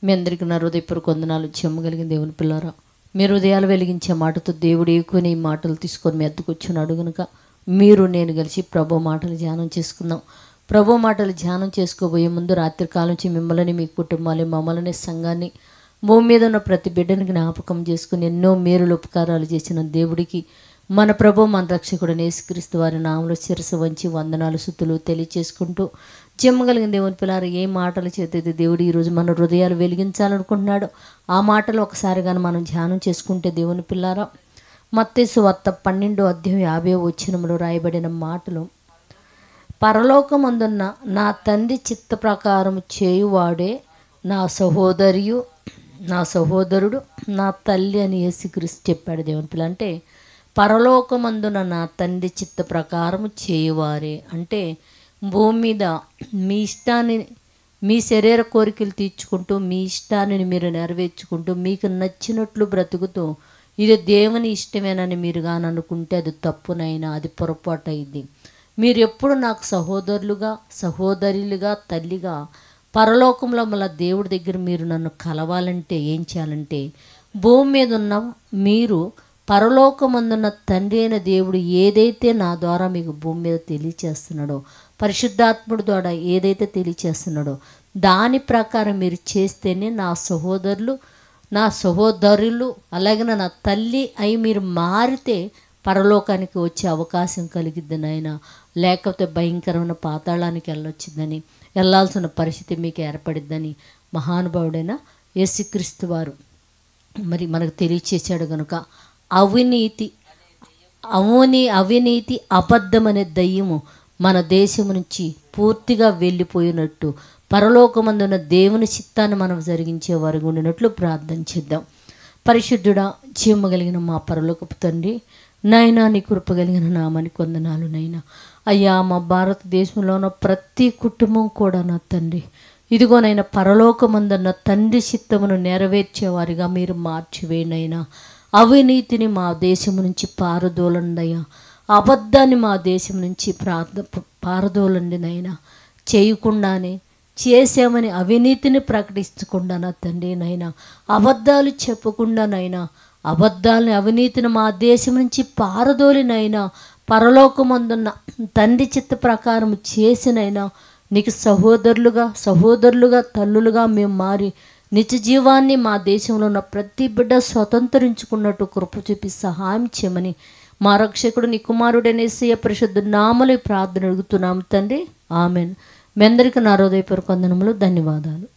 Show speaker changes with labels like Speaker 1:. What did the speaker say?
Speaker 1: మీ అందరికీ నా హృదయపూర్వక వందనాలు. చెమ్మగలిగిన దేవుని పిల్లారా, మీ హృదయాలు వెలిగించే మాటతో దేవుడు ఎక్కువని ఈ మాటలు తీసుకొని మీ అద్దకు వచ్చున్నాడు కనుక మీరు నేను కలిసి ప్రభు మాటలు ధ్యానం చేసుకుందాం. ప్రభు మాటలు ధ్యానం చేసుకోబోయే ముందు రాత్రికాలం నుంచి మిమ్మల్ని, మీ కుటుంబాన్ని, మమ్మల్ని, సంఘాన్ని, భూమి మీద ఉన్న ప్రతి బిడ్డని జ్ఞాపకం చేసుకుని ఎన్నో మేలులు ఉపకారాలు చేసిన దేవుడికి, మన ప్రభు మన రక్షకుడు యేసుక్రీస్తు వారి నామములో శిరస్సు వంచి వందనాలు స్తుతులు తెలియచేసుకుంటూ, జమ్మగలిగిన దేవుని పిల్లారా, ఏ మాటలు చేతైతే దేవుడు ఈరోజు మన హృదయాలు వెలిగించాలనుకుంటున్నాడో ఆ మాటలు ఒకసారిగా మనం ధ్యానం చేసుకుంటే, దేవుని పిల్లారా, మత్తయి సువార్త 12:50 రాయబడిన మాటలు, పరలోకమందున్న నా తండ్రి చిత్త ప్రకారం చేయువాడే నా సహోదరియు, నా సహోదరుడు, నా తల్లి అని యేసుక్రీస్తు చెప్పాడు. దేవుని పిల్ల అంటే పరలోకమందున నా తండ్రి చిత్త ప్రకారం చేయువారే అంటే భూమి మీద మీ ఇష్టాన్ని, మీ శరీర కోరికలు తీర్చుకుంటూ, మీ ఇష్టాన్ని మీరు నెరవేర్చుకుంటూ, మీకు నచ్చినట్లు బ్రతుకుతూ ఇది దేవుని ఇష్టమేనని మీరు కానీ అనుకుంటే అది తప్పునైనా, అది పొరపాటు అయింది. మీరు ఎప్పుడు నాకు సహోదరులుగా, సహోదరులుగా, తల్లిగా పరలోకంలో మళ్ళీ దేవుడి దగ్గర మీరు నన్ను కలవాలంటే ఏం చేయాలంటే, భూమి మీద ఉన్న మీరు పరలోకమందున్న తండ్రి అయిన దేవుడు ఏదైతే నా ద్వారా మీకు భూమి మీద తెలియచేస్తున్నాడో, పరిశుద్ధాత్ముడి ద్వారా ఏదైతే తెలియచేస్తున్నాడో దాని ప్రకారం మీరు చేస్తేనే నా సహోదరులు, నా సహోదరులు, అలాగే నా తల్లి అయి మీరు మారితే పరలోకానికి వచ్చే అవకాశం కలిగిద్ది నాయన. లేకపోతే భయంకరమైన పాతాళానికి వెళ్ళొచ్చిందని, వెళ్ళాల్సిన పరిస్థితి మీకు ఏర్పడిద్దని మహానుభావుడైన యేసుక్రీస్తు వారు మరి మనకు తెలియచేశాడు కనుక, అవినీతి అబద్ధం అనే దయ్యము మన దేశం నుంచి పూర్తిగా వెళ్ళిపోయినట్టు, పరలోకమందున్న దేవుని చిత్తాన్ని మనం జరిగించే వారికి ఉండినట్లు ప్రార్థన చేద్దాం. పరిశుద్ధుడా, జీవమగలిగిన మా పరలోకపు తండ్రి, నాయనా నీ కృప కలిగిన నామానికి వందనాలు నైనా. అయ్యా, మా భారతదేశంలో ఉన్న ప్రతి కుటుంబం కూడా నా తండ్రి, ఇదిగోనైనా పరలోకమందున్న తండ్రి చిత్తమును నెరవేర్చేవారిగా మీరు మార్చివేనైనా. అవినీతిని మా దేశం నుంచి పారదోలండయ్యా, అబద్ధాన్ని మా దేశం నుంచి పారదోలండి నైనా. చేయకుండానే చేసామని అవినీతిని ప్రకటించకుండా నా తండ్రి నైనా, అబద్ధాలు చెప్పకుండానైనా అబద్ధాలని, అవినీతిని మా దేశం నుంచి పారదోలినైనా, పరలోకమందున్న తండ్రి చిత్త ప్రకారం చేసినైనా నీకు సహోదరులుగా తల్లులుగా మేము మారి నిత్య జీవాన్ని మా దేశంలో ఉన్న ప్రతి బిడ్డ స్వతంత్రించుకున్నట్టు కృప చూపి సహాయం చేయమని మా రక్షకుడు నీ కుమారుడైన యేసయ్య పరిశుద్ధ నామములో ప్రార్థన అడుగుతున్నాము తండ్రి, ఆమెన్. మీ అందరికీ నా హృదయపూర్వక వందనములు, ధన్యవాదాలు.